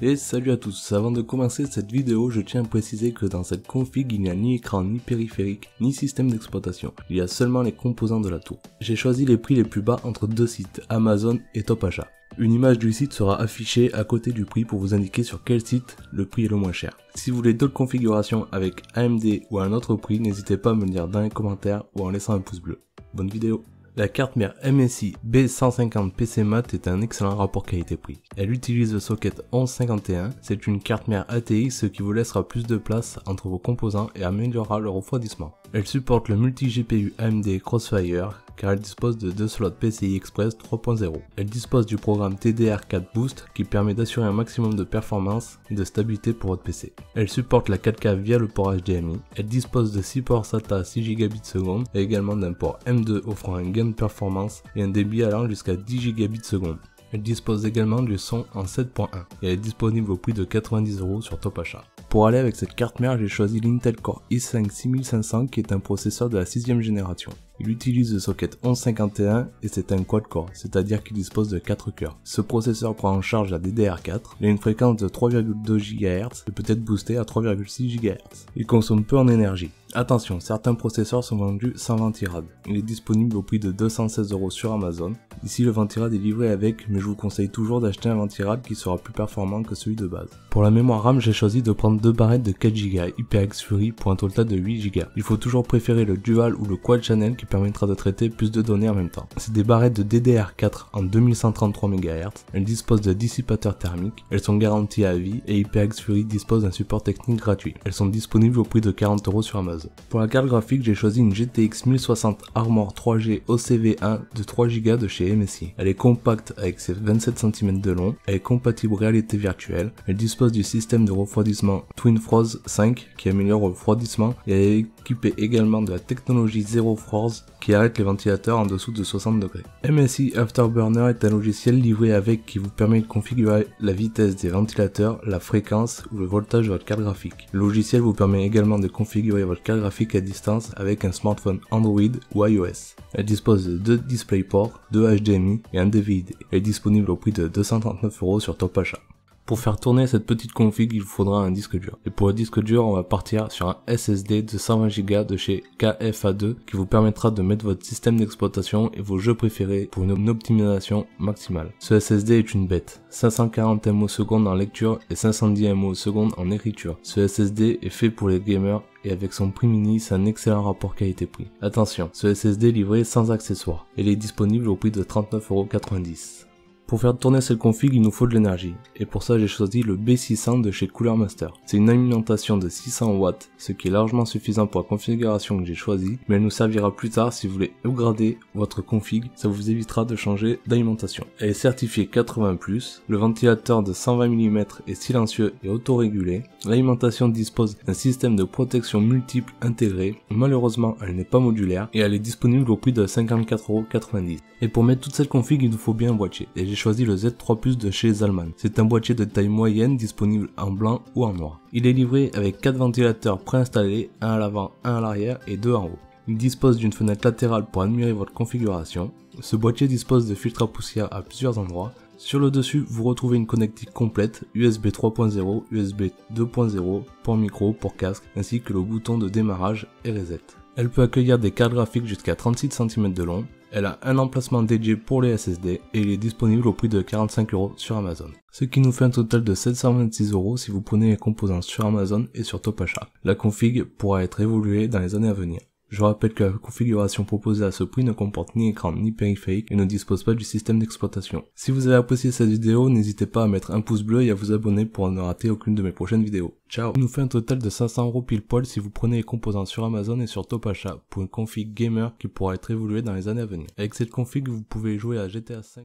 Et salut à tous, avant de commencer cette vidéo, je tiens à préciser que dans cette config, il n'y a ni écran, ni périphérique, ni système d'exploitation. Il y a seulement les composants de la tour. J'ai choisi les prix les plus bas entre deux sites, Amazon et Top Achat. Une image du site sera affichée à côté du prix pour vous indiquer sur quel site le prix est le moins cher. Si vous voulez d'autres configurations avec AMD ou un autre prix, n'hésitez pas à me le dire dans les commentaires ou en laissant un pouce bleu. Bonne vidéo. La carte mère MSI B150 PC Mat est un excellent rapport qualité-prix. Elle utilise le socket 1151, c'est une carte mère ATX ce qui vous laissera plus de place entre vos composants et améliorera le refroidissement. Elle supporte le multi-GPU AMD Crossfire car elle dispose de 2 slots PCI Express 3.0. Elle dispose du programme TDR4 Boost qui permet d'assurer un maximum de performance et de stabilité pour votre PC. Elle supporte la 4K via le port HDMI. Elle dispose de 6 ports SATA 6 Gbps et également d'un port M2 offrant un gain de performance et un débit allant jusqu'à 10 Gbps. Elle dispose également du son en 7.1 et elle est disponible au prix de 90€ sur Top Achat. Pour aller avec cette carte mère, j'ai choisi l'Intel Core i5 6500 qui est un processeur de la 6ème génération. Il utilise le socket 1151 et c'est un quad-core, c'est-à-dire qu'il dispose de 4 cœurs. Ce processeur prend en charge la DDR4, il a une fréquence de 3,2 GHz et peut être boosté à 3,6 GHz. Il consomme peu en énergie. Attention, certains processeurs sont vendus sans ventirad. Il est disponible au prix de 216€ sur Amazon. Ici le ventirad est livré avec, mais je vous conseille toujours d'acheter un ventirad qui sera plus performant que celui de base. Pour la mémoire RAM, j'ai choisi de prendre deux barrettes de 4 Go HyperX Fury pour un total de 8 Go. Il faut toujours préférer le dual ou le quad channel qui permettra de traiter plus de données en même temps. C'est des barrettes de DDR4 en 2133 MHz. Elles disposent de dissipateurs thermiques. Elles sont garanties à vie et HyperX Fury dispose d'un support technique gratuit. Elles sont disponibles au prix de 40€ sur Amazon. Pour la carte graphique, j'ai choisi une GTX 1060 Armor 3G OCV1 de 3 Go de chez MSI. Elle est compacte avec ses 27 cm de long, elle est compatible réalité virtuelle, elle dispose du système de refroidissement TwinFroze 5 qui améliore le refroidissement et elle est équipée également de la technologie Zero Force qui arrête les ventilateurs en dessous de 60 degrés. MSI Afterburner est un logiciel livré avec qui vous permet de configurer la vitesse des ventilateurs, la fréquence ou le voltage de votre carte graphique. Le logiciel vous permet également de configurer votre carte graphique à distance avec un smartphone Android ou iOS. Elle dispose de 2 DisplayPort, 2 HDMI et un DVI-D. Elle est disponible au prix de 239€ sur Top Achat. Pour faire tourner cette petite config, il vous faudra un disque dur. Et pour le disque dur, on va partir sur un SSD de 120 Go de chez KFA2 qui vous permettra de mettre votre système d'exploitation et vos jeux préférés pour une optimisation maximale. Ce SSD est une bête. 540 ms/s en lecture et 510 ms/s en écriture. Ce SSD est fait pour les gamers et avec son prix mini, c'est un excellent rapport qualité-prix. Attention, ce SSD est livré sans accessoires. Il est disponible au prix de 39,90€. Pour faire tourner cette config, il nous faut de l'énergie, et pour ça j'ai choisi le B600 de chez Cooler Master. C'est une alimentation de 600 watts, ce qui est largement suffisant pour la configuration que j'ai choisie, mais elle nous servira plus tard si vous voulez upgrader votre config, ça vous évitera de changer d'alimentation. Elle est certifiée 80+, le ventilateur de 120 mm est silencieux et autorégulé, l'alimentation dispose d'un système de protection multiple intégré, malheureusement elle n'est pas modulaire, et elle est disponible au prix de 54,90€. Et pour mettre toute cette config, il nous faut bien un boîtier, et j'ai choisi le Z3 de chez Zalman. C'est un boîtier de taille moyenne disponible en blanc ou en noir. Il est livré avec 4 ventilateurs préinstallés, un à l'avant, un à l'arrière et 2 en haut. Il dispose d'une fenêtre latérale pour admirer votre configuration. Ce boîtier dispose de filtres à poussière à plusieurs endroits. Sur le dessus, vous retrouvez une connectique complète, USB 3.0, USB 2.0, port micro, port casque, ainsi que le bouton de démarrage et reset. Elle peut accueillir des cartes graphiques jusqu'à 36 cm de long. Elle a un emplacement dédié pour les SSD et il est disponible au prix de 45€ sur Amazon. Ce qui nous fait un total de 726€ si vous prenez les composants sur Amazon et sur Top Achat. La config pourra être évoluée dans les années à venir. Je rappelle que la configuration proposée à ce prix ne comporte ni écran ni périphérique et ne dispose pas du système d'exploitation. Si vous avez apprécié cette vidéo, n'hésitez pas à mettre un pouce bleu et à vous abonner pour ne rater aucune de mes prochaines vidéos. Ciao! Il nous fait un total de 500€ pile poil si vous prenez les composants sur Amazon et sur Top Achat pour une config gamer qui pourra être évoluée dans les années à venir. Avec cette config, vous pouvez jouer à GTA 5.